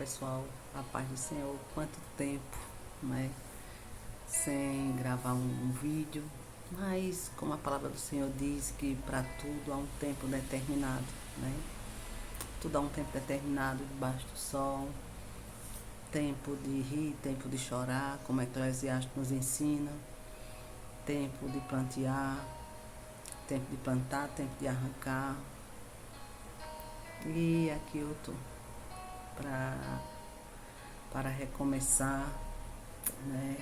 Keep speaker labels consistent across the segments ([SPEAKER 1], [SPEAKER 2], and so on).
[SPEAKER 1] pessoal, a paz do Senhor. Quanto tempo, né, sem gravar um vídeo, mas como a palavra do Senhor diz que para tudo há um tempo determinado, né? Tudo há um tempo determinado debaixo do sol, tempo de rir, tempo de chorar, como Eclesiastes nos ensina, tempo de plantear, tempo de plantar, tempo de arrancar. E aqui eu tô para recomeçar, né,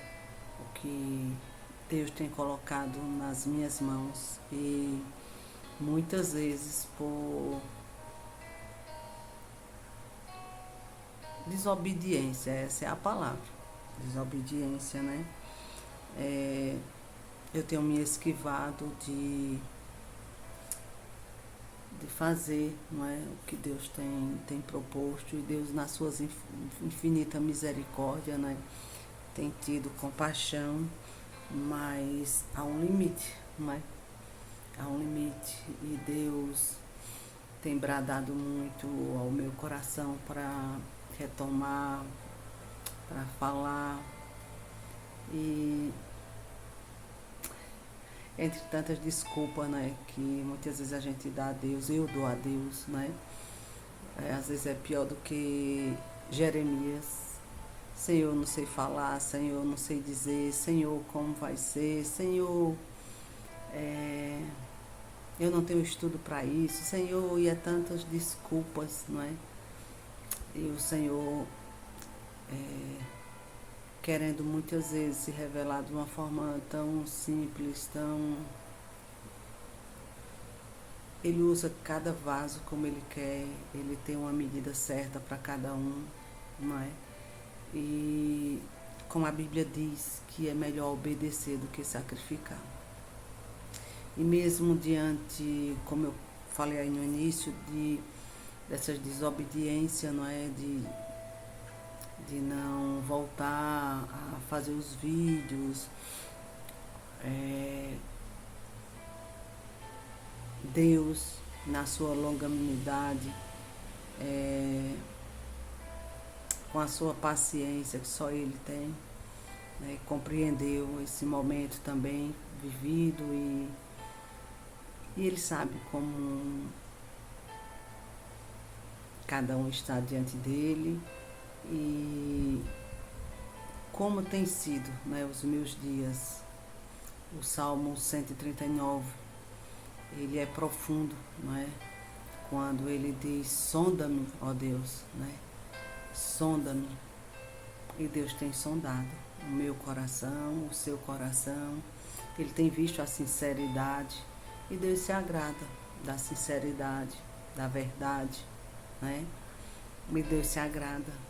[SPEAKER 1] o que Deus tem colocado nas minhas mãos e muitas vezes por desobediência, essa é a palavra, desobediência, né? Eu tenho me esquivado de fazer, não é, o que Deus tem proposto, e Deus na sua infinita misericórdia, né, tem tido compaixão, mas há um limite, não é? Há um limite, e Deus tem bradado muito ao meu coração para retomar, para falar, e entre tantas desculpas, né, que muitas vezes a gente dá a Deus, eu dou a Deus, né? Às vezes é pior do que Jeremias. Senhor, não sei falar, Senhor, não sei dizer, Senhor, como vai ser, Senhor, é, eu não tenho estudo para isso, Senhor, e é tantas desculpas, não é? E o Senhor, querendo muitas vezes se revelar de uma forma tão simples, tão. Ele usa cada vaso como ele quer, ele tem uma medida certa para cada um, não é? E como a Bíblia diz que é melhor obedecer do que sacrificar. E mesmo diante, como eu falei aí no início, dessas desobediências, não é? De não voltar a fazer os vídeos, é, Deus, na sua longanimidade, com a sua paciência que só Ele tem, né, compreendeu esse momento também vivido, e Ele sabe como cada um está diante dele e como tem sido, né, os meus dias. O Salmo 139, ele é profundo, não é? Quando ele diz: sonda-me, ó Deus, né? Sonda-me. E Deus tem sondado o meu coração, o seu coração. Ele tem visto a sinceridade e Deus se agrada da sinceridade, da verdade, né? E Deus se agrada.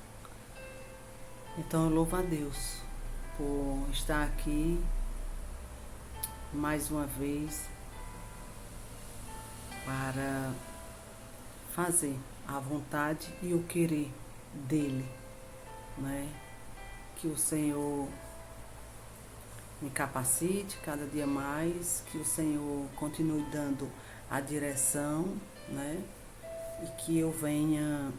[SPEAKER 1] Então eu louvo a Deus por estar aqui mais uma vez para fazer a vontade e o querer dele, né? Que o Senhor me capacite cada dia mais, que o Senhor continue dando a direção, né? E que eu venha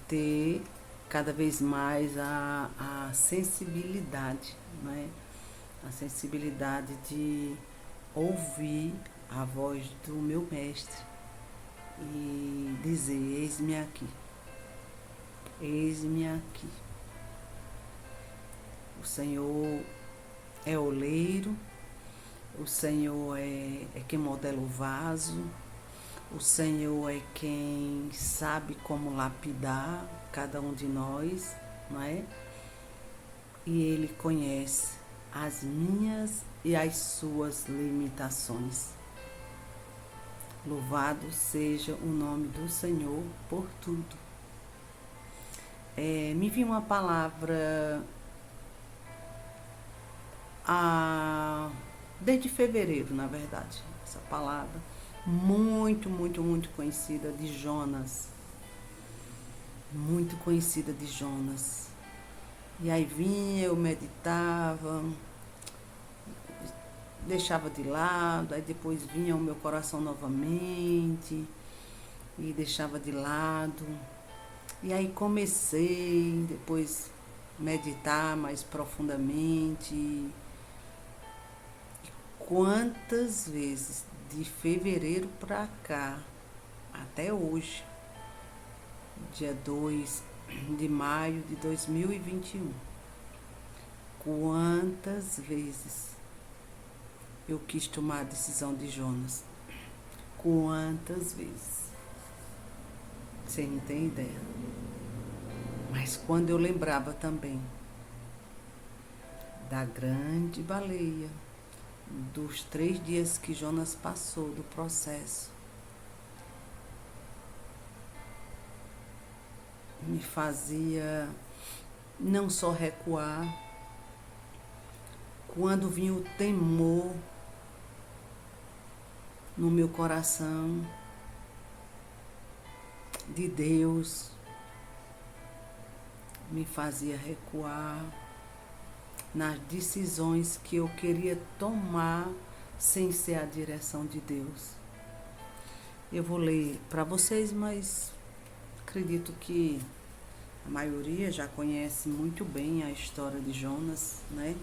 [SPEAKER 1] ter cada vez mais a sensibilidade, né? A sensibilidade de ouvir a voz do meu mestre e dizer: eis-me aqui, eis-me aqui. O Senhor é oleiro, o Senhor é quem modela o vaso, o Senhor é quem sabe como lapidar cada um de nós, não é? E Ele conhece as minhas e as suas limitações. Louvado seja o nome do Senhor por tudo. Me vi uma palavra desde fevereiro, na verdade. Essa palavra muito, muito, muito conhecida de Jonas. Muito conhecida de Jonas. E aí vinha, eu meditava, deixava de lado, aí depois vinha o meu coração novamente e deixava de lado. E aí comecei depois meditar mais profundamente. E quantas vezes de fevereiro para cá, até hoje, dia 2 de maio de 2021, quantas vezes eu quis tomar a decisão de Jonas? Quantas vezes? Você não tem ideia. Mas quando eu lembrava também da grande baleia, dos 3 dias que Jonas passou do processo, me fazia não só recuar, quando vinha o temor no meu coração de Deus, me fazia recuar nas decisões que eu queria tomar sem ser a direção de Deus. Eu vou ler para vocês, mas acredito que a maioria já conhece muito bem a história de Jonas, né?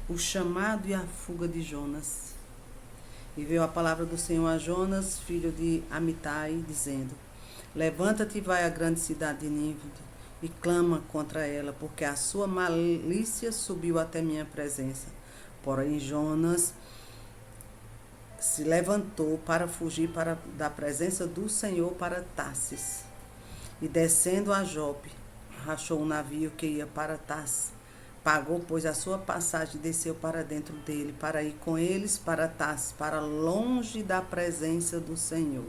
[SPEAKER 1] O chamado e a fuga de Jonas. E veio a palavra do Senhor a Jonas, filho de Amitai, dizendo: Levanta-te e vai à grande cidade de Nínive e clama contra ela, porque a sua malícia subiu até minha presença. Porém, Jonas se levantou para fugir da presença do Senhor para Tarsis. E descendo a Jope, rachou um navio que ia para Tarsis. Pagou, pois, a sua passagem e desceu para dentro dele, para ir com eles para Tarsis, para longe da presença do Senhor.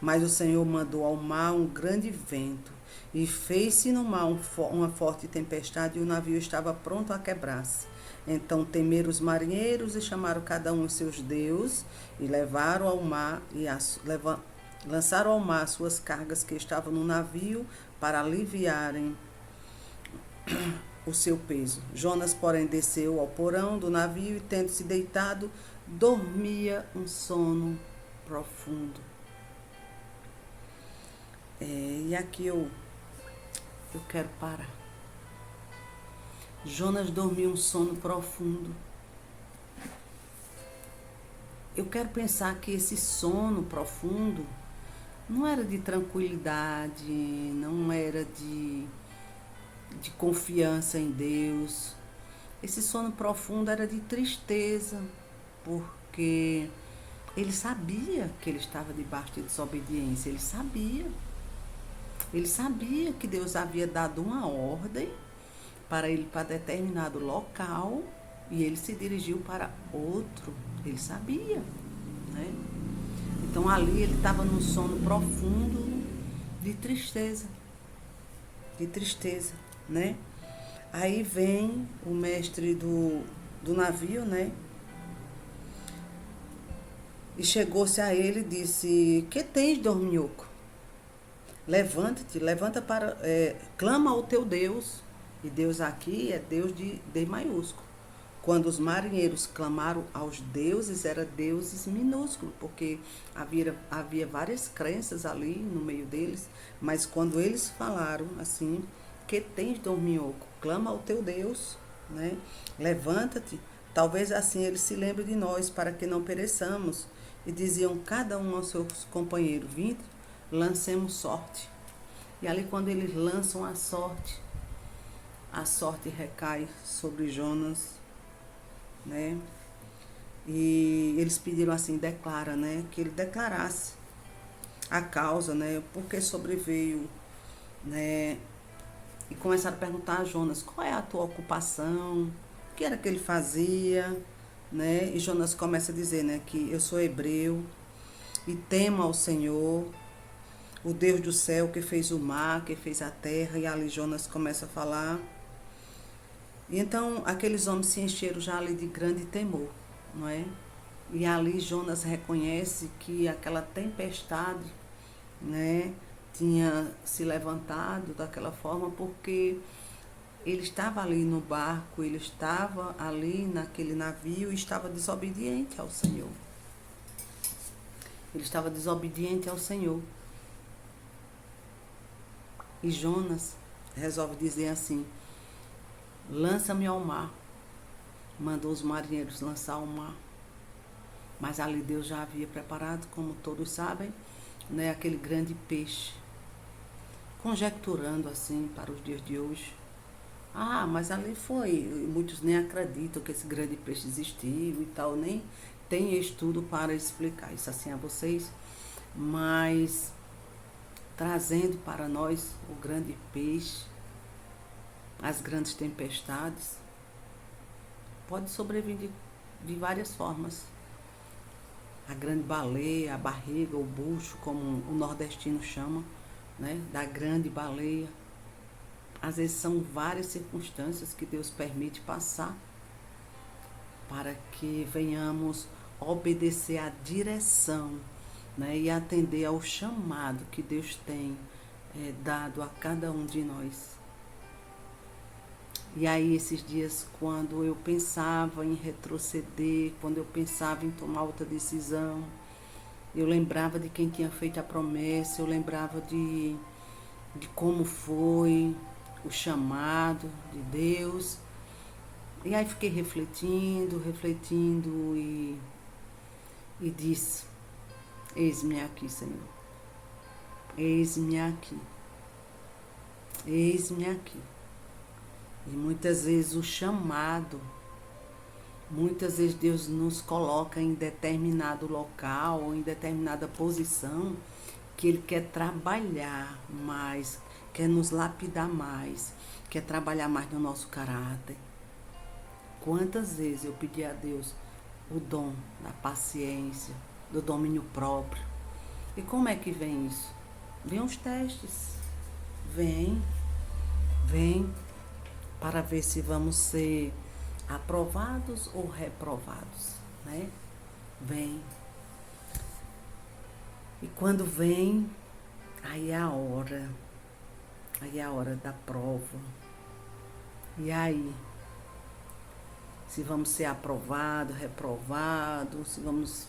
[SPEAKER 1] Mas o Senhor mandou ao mar um grande vento, e fez-se no mar uma forte tempestade, e o navio estava pronto a quebrar-se. Então temeram os marinheiros e chamaram cada um os seus deuses, e levaram ao mar lançaram ao mar suas cargas que estavam no navio para aliviarem o seu peso. Jonas, porém, desceu ao porão do navio e, tendo-se deitado, dormia um sono profundo. E aqui eu quero parar. Jonas dormiu um sono profundo. Eu quero pensar que esse sono profundo não era de tranquilidade, não era de confiança em Deus. Esse sono profundo era de tristeza, porque ele sabia que ele estava debaixo de desobediência, ele sabia. Ele sabia que Deus havia dado uma ordem para ele para determinado local e ele se dirigiu para outro. Ele sabia, né? Então ali ele estava num sono profundo de tristeza, né? Aí vem o mestre do navio, né? E chegou-se a ele e disse: Que tens, dorminhoco? Levanta-te, clama ao teu Deus. E Deus aqui é Deus de D maiúsculo. Quando os marinheiros clamaram aos deuses, era deuses minúsculos, porque havia várias crenças ali no meio deles, mas quando eles falaram assim: Que tens, dorminhoco? Clama ao teu Deus, né? Levanta-te. Talvez assim ele se lembre de nós, para que não pereçamos. E diziam cada um aos seus companheiros: Vinde, lancemos sorte. E ali quando eles lançam a sorte recai sobre Jonas, né? E eles pediram assim: declara, né? Que ele declarasse a causa, né? Porque sobreveio, né? E começaram a perguntar a Jonas: qual é a tua ocupação? O que era que ele fazia? Né? E Jonas começa a dizer, né? Que eu sou hebreu e temo ao Senhor, o Deus do céu, que fez o mar, que fez a terra. E ali Jonas começa a falar. E então aqueles homens se encheram já ali de grande temor, não é? E ali Jonas reconhece que aquela tempestade, né, tinha se levantado daquela forma porque ele estava ali no barco, ele estava ali naquele navio e estava desobediente ao Senhor. Ele estava desobediente ao Senhor. E Jonas resolve dizer assim: lança-me ao mar. Mandou os marinheiros lançar ao mar. Mas ali Deus já havia preparado, como todos sabem, né, aquele grande peixe. Conjecturando assim para os dias de hoje. Ah, mas ali foi. Muitos nem acreditam que esse grande peixe existiu e tal, nem tem estudo para explicar isso assim a vocês. Mas trazendo para nós o grande peixe, as grandes tempestades, pode sobreviver de várias formas. A grande baleia, a barriga, o bucho, como o nordestino chama, né, da grande baleia. Às vezes são várias circunstâncias que Deus permite passar para que venhamos obedecer à direção, né, e atender ao chamado que Deus tem dado a cada um de nós. E aí esses dias, quando eu pensava em retroceder, quando eu pensava em tomar outra decisão, eu lembrava de quem tinha feito a promessa, eu lembrava de como foi o chamado de Deus. E aí fiquei refletindo e disse: eis-me aqui, Senhor. Eis-me aqui. Eis-me aqui. E muitas vezes o chamado, muitas vezes Deus nos coloca em determinado local ou em determinada posição que Ele quer trabalhar mais, quer nos lapidar mais, quer trabalhar mais no nosso caráter. Quantas vezes eu pedi a Deus o dom da paciência, do domínio próprio. E como é que vem isso? Vem os testes. Vem para ver se vamos ser aprovados ou reprovados, né? Vem. E quando vem, aí é a hora da prova. E aí, se vamos ser aprovados, reprovados, se vamos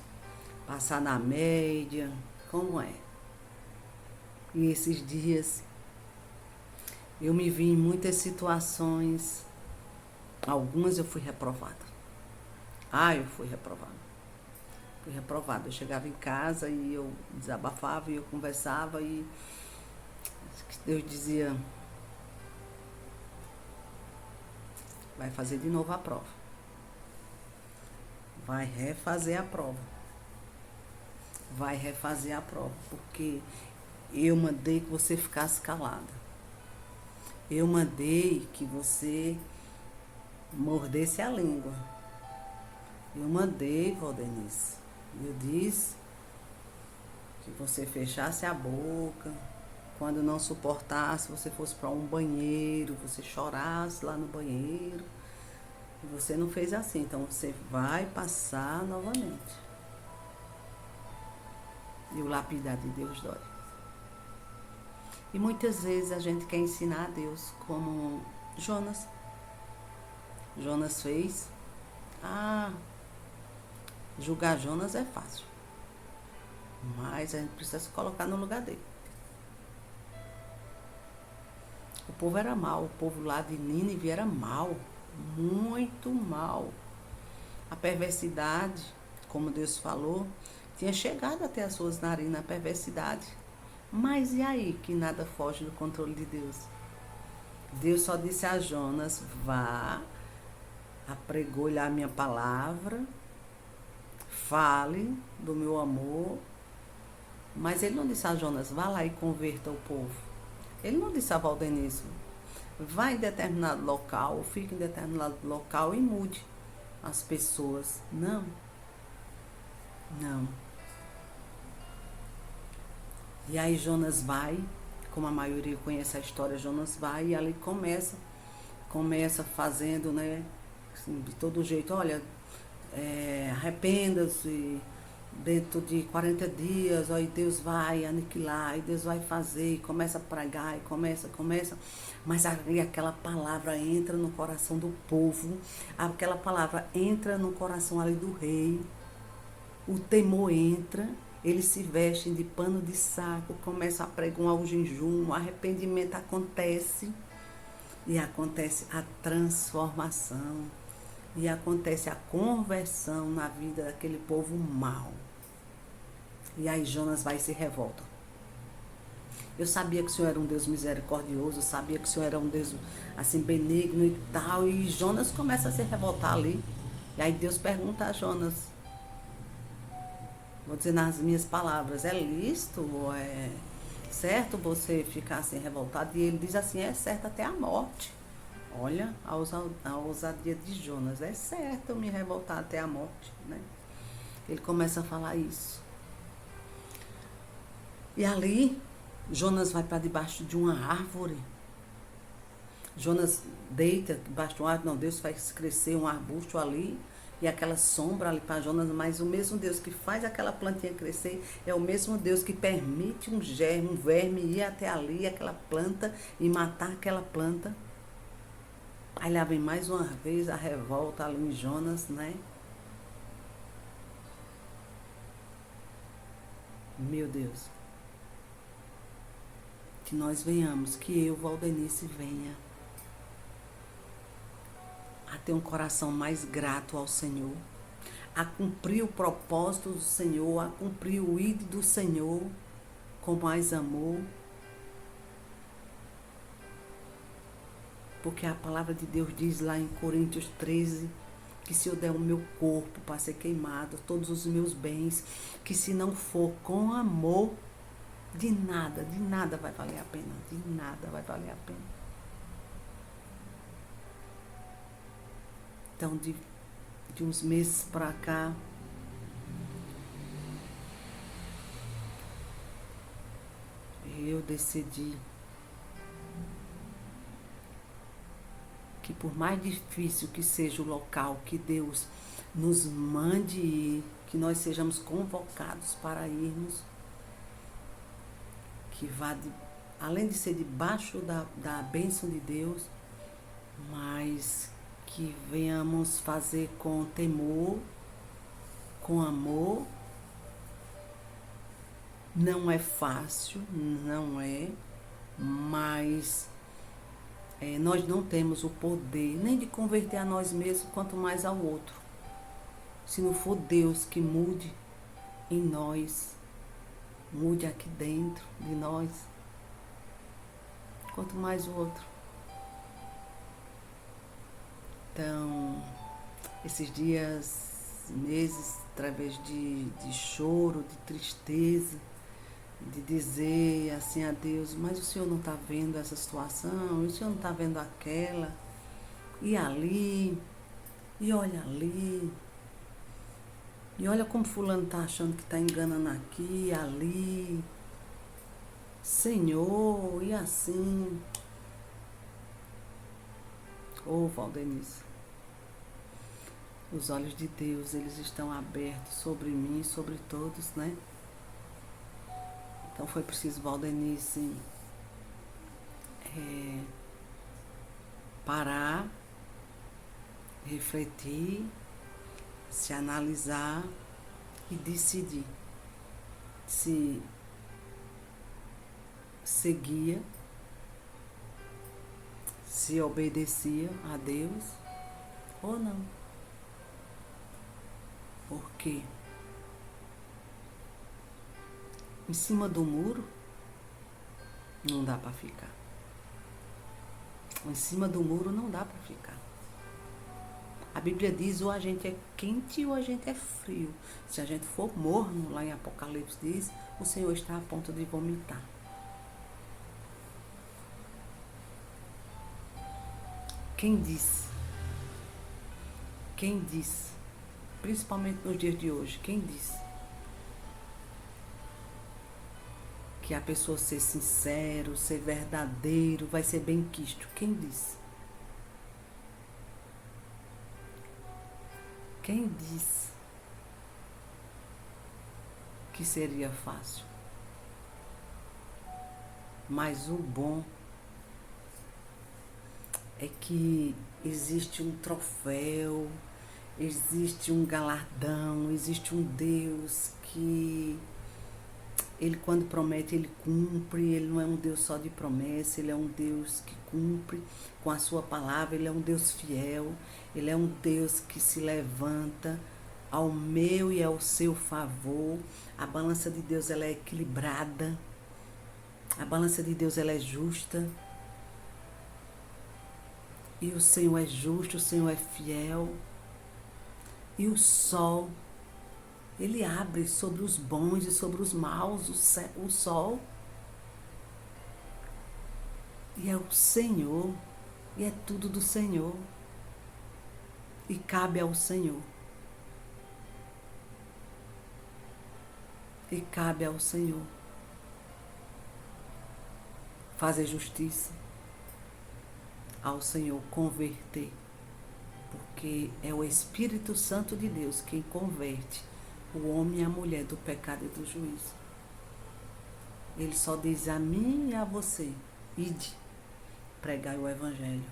[SPEAKER 1] passar na média, como é? E esses dias eu me vi em muitas situações, algumas eu fui reprovada. Eu fui reprovada. Fui reprovada. Eu chegava em casa e eu desabafava e eu conversava e Deus dizia: vai fazer de novo a prova. Vai refazer a prova. Vai refazer a prova, porque eu mandei que você ficasse calada. Eu mandei que você mordesse a língua. Eu mandei, Valdenice. Eu disse que você fechasse a boca. Quando não suportasse, você fosse para um banheiro, você chorasse lá no banheiro. E você não fez assim, então você vai passar novamente. E o lapidar de Deus dói. E muitas vezes a gente quer ensinar a Deus, como Jonas. Jonas fez. Julgar Jonas é fácil. Mas a gente precisa se colocar no lugar dele. O povo era mau, o povo lá de Nínive era mau, muito mau. A perversidade, como Deus falou, tinha chegado até as suas narinas, a perversidade. Mas e aí que nada foge do controle de Deus? Deus só disse a Jonas: vá, apregou-lhe a minha palavra, fale do meu amor. Mas ele não disse a Jonas: vá lá e converta o povo. Ele não disse a Valdenice: vá em determinado local, fique em determinado local e mude as pessoas. Não. E aí Jonas vai, como a maioria conhece a história, Jonas vai e ali começa fazendo, né, assim, de todo jeito: olha, arrependa-se, dentro de 40 dias, aí Deus vai aniquilar, aí Deus vai fazer, e começa a pregar, e começa, mas aí aquela palavra entra no coração do povo, aquela palavra entra no coração ali do rei, o temor entra, Eles se vestem de pano de saco, começam a pregoar o jejum, o arrependimento acontece e acontece a transformação e acontece a conversão na vida daquele povo mau. E aí Jonas vai e se revolta. Eu sabia que o Senhor era um Deus misericordioso, eu sabia que o Senhor era um Deus assim benigno e tal, e Jonas começa a se revoltar ali. E aí Deus pergunta a Jonas, vou dizer nas minhas palavras, é lícito ou é certo você ficar assim revoltado? E ele diz assim, é certo até a morte. Olha a ousadia de Jonas, é certo eu me revoltar até a morte, né? Ele começa a falar isso. E ali, Jonas vai para debaixo de uma árvore. Jonas deita debaixo de uma árvore, não, Deus faz crescer um arbusto ali, e aquela sombra ali para Jonas, mas o mesmo Deus que faz aquela plantinha crescer é o mesmo Deus que permite um germe, um verme ir até ali, aquela planta, e matar aquela planta. Aí lá vem mais uma vez a revolta ali em Jonas, né? Meu Deus. Que nós venhamos, que eu, Valdenice, venha a ter um coração mais grato ao Senhor, a cumprir o propósito do Senhor, a cumprir o ídolo do Senhor com mais amor. Porque a palavra de Deus diz lá em Coríntios 13, que se eu der o meu corpo para ser queimado, todos os meus bens, que se não for com amor, de nada vai valer a pena, de nada vai valer a pena. Então, de uns meses para cá, eu decidi que por mais difícil que seja o local que Deus nos mande ir, que nós sejamos convocados para irmos, que vá, além de ser debaixo da bênção de Deus, mas que venhamos fazer com temor, com amor. Não é fácil, não é, mas nós não temos o poder nem de converter a nós mesmos, quanto mais ao outro. Se não for Deus que mude em nós, mude aqui dentro de nós, quanto mais o outro. Então, esses dias, meses, através de choro, de tristeza, de dizer assim a Deus, mas o Senhor não está vendo essa situação, o Senhor não está vendo aquela, e ali, e olha ali, e olha como fulano está achando que está enganando aqui, ali, Senhor, e assim. Ô, Valdenice, os olhos de Deus, eles estão abertos sobre mim e sobre todos, né? Então foi preciso, Valdenice, parar, refletir, se analisar e decidir se seguia, se obedecia a Deus ou não. Porque em cima do muro não dá para ficar. Em cima do muro não dá para ficar. A Bíblia diz ou a gente é quente ou a gente é frio. Se a gente for morno, lá em Apocalipse diz, o Senhor está a ponto de vomitar. Quem disse? Quem disse? Principalmente nos dias de hoje, quem disse? Que a pessoa ser sincero, ser verdadeiro, vai ser bem quisto. Quem disse? Quem disse que seria fácil? Mas o bom é que existe um troféu, existe um galardão, existe um Deus que Ele, quando promete, ele cumpre. Ele não é um Deus só de promessa, ele é um Deus que cumpre com a sua palavra. Ele é um Deus fiel, ele é um Deus que se levanta ao meu e ao seu favor. A balança de Deus, ela é equilibrada. A balança de Deus, ela é justa. E o Senhor é justo, o Senhor é fiel. E o sol, ele abre sobre os bons e sobre os maus, o sol. E é o Senhor, e é tudo do Senhor. E cabe ao Senhor. E cabe ao Senhor fazer justiça, ao Senhor converter, porque é o Espírito Santo de Deus quem converte o homem e a mulher do pecado e do juízo. Ele só diz a mim e a você: ide, pregai o Evangelho.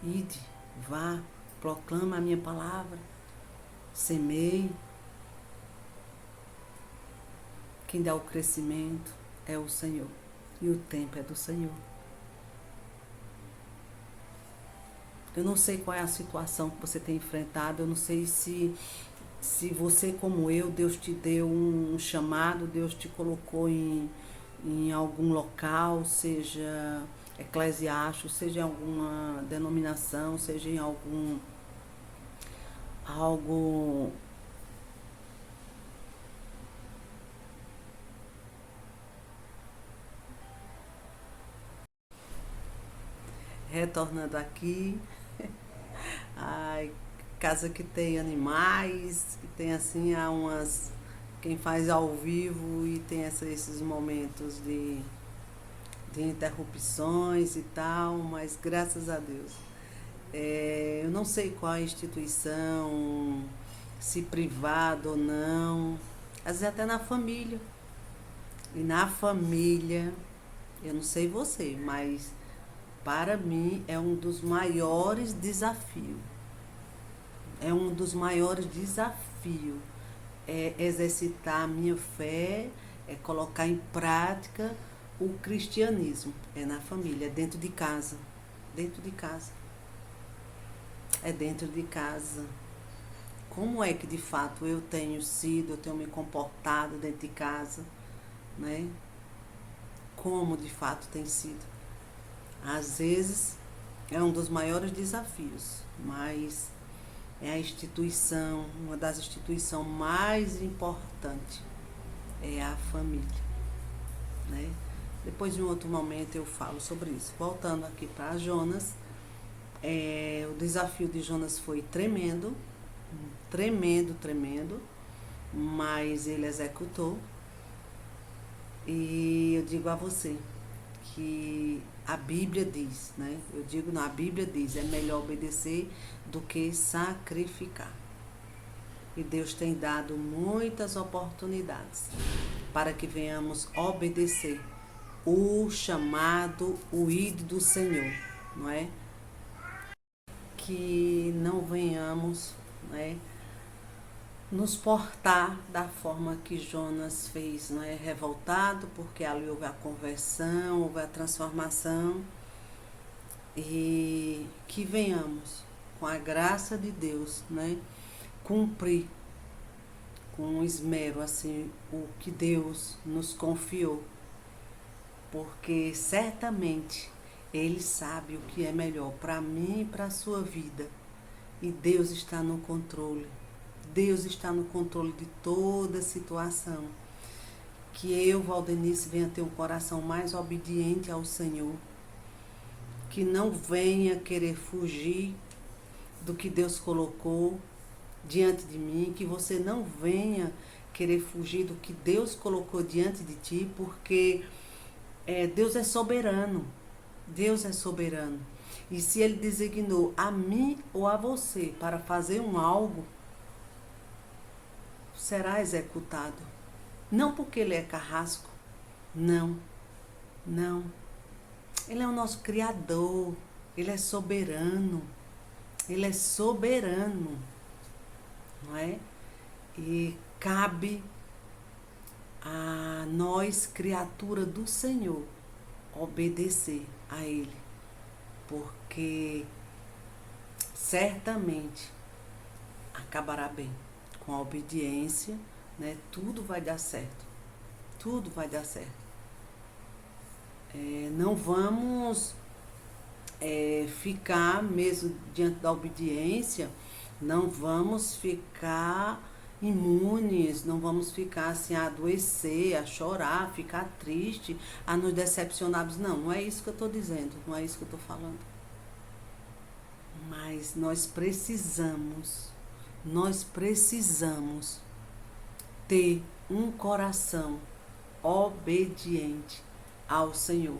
[SPEAKER 1] Ide, vá, proclama a minha palavra, semeie. Quem dá o crescimento é o Senhor, e o tempo é do Senhor. Eu não sei qual é a situação que você tem enfrentado, eu não sei se você, como eu, Deus te deu um chamado, Deus te colocou em algum local, seja eclesiástico, seja em alguma denominação, seja em algo retornando aqui. Ai, casa que tem animais, que tem assim, há umas. Quem faz ao vivo e tem esses momentos de interrupções e tal, mas graças a Deus. Eu não sei qual a instituição, se privada ou não, às vezes até na família. E na família, eu não sei você, mas para mim é um dos maiores desafios. É um dos maiores desafios. É exercitar a minha fé, é colocar em prática o cristianismo. É na família, é dentro de casa. Dentro de casa. É dentro de casa. Como é que de fato eu tenho me comportado dentro de casa, né? Como de fato tem sido. Às vezes é um dos maiores desafios, mas é a instituição, uma das instituições mais importantes é a família, né? Depois de um outro momento eu falo sobre isso. Voltando aqui para Jonas, o desafio de Jonas foi tremendo, tremendo, tremendo, mas ele executou. E eu digo a você que a Bíblia diz, né? Eu digo, não, a Bíblia diz, é melhor obedecer do que sacrificar. E Deus tem dado muitas oportunidades para que venhamos obedecer o chamado, o ídolo do Senhor, não é? Que não venhamos, né, nos portar da forma que Jonas fez, não é? Revoltado, porque ali houve a conversão, houve a transformação, e que venhamos, com a graça de Deus, né, cumprir com esmero assim o que Deus nos confiou, porque certamente Ele sabe o que é melhor para mim e para a sua vida, e Deus está no controle. Deus está no controle de toda a situação. Que eu, Valdenice, venha ter um coração mais obediente ao Senhor, que não venha querer fugir do que Deus colocou diante de mim, que você não venha querer fugir do que Deus colocou diante de ti, porque Deus é soberano. Deus é soberano. E se Ele designou a mim ou a você para fazer um algo, será executado. Não porque Ele é carrasco. Não, não. Ele é o nosso Criador. Ele é soberano. Ele é soberano. Não é? E cabe a nós, criatura do Senhor, obedecer a Ele, porque certamente acabará bem. Com a obediência, né, tudo vai dar certo. Tudo vai dar certo. Não vamos ficar, mesmo diante da obediência, não vamos ficar imunes, não vamos ficar assim, a adoecer, a chorar, a ficar triste, a nos decepcionarmos. Não, não é isso que eu estou dizendo, não é isso que eu estou falando. Mas nós precisamos ter um coração obediente ao Senhor.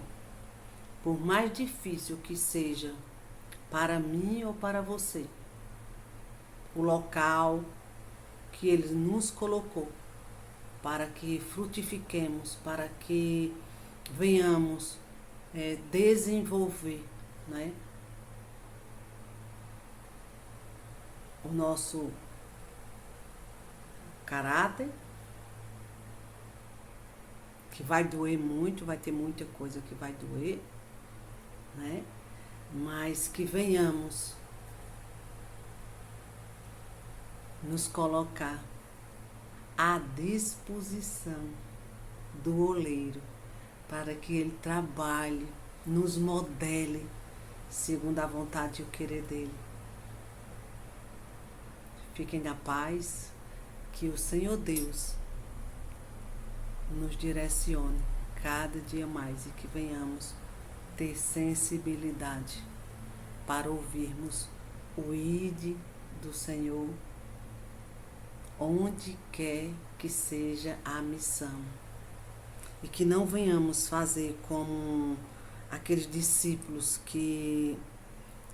[SPEAKER 1] Por mais difícil que seja para mim ou para você, o local que Ele nos colocou para que frutifiquemos, para que venhamos desenvolver, né, o nosso caráter, que vai doer muito, vai ter muita coisa que vai doer, né? Mas que venhamos nos colocar à disposição do oleiro para que ele trabalhe, nos modele segundo a vontade e o querer dele. Fiquem na paz, que o Senhor Deus nos direcione cada dia mais e que venhamos ter sensibilidade para ouvirmos o ide do Senhor onde quer que seja a missão. E que não venhamos fazer como aqueles discípulos que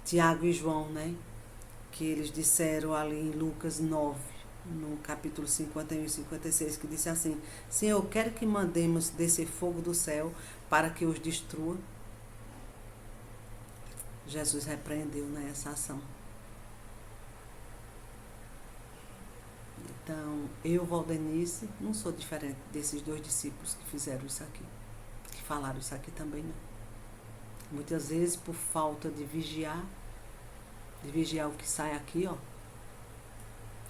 [SPEAKER 1] Tiago e João, né? Que eles disseram ali em Lucas 9, no capítulo 51 e 56, que disse assim: Senhor, quero que mandemos descer fogo do céu para que os destrua. Jesus repreendeu, né, essa ação. Então, eu, Valdenice, não sou diferente desses dois discípulos que fizeram isso aqui, que falaram isso aqui também, não. Muitas vezes, por falta de vigiar o que sai aqui, ó.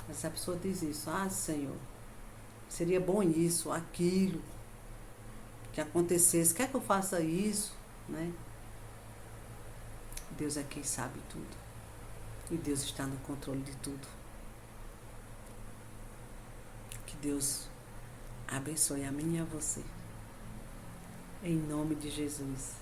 [SPEAKER 1] Essa pessoa diz isso: ah, Senhor, seria bom isso, aquilo, que acontecesse, quer que eu faça isso, né? Deus é quem sabe tudo. E Deus está no controle de tudo. Que Deus abençoe a mim e a você. Em nome de Jesus.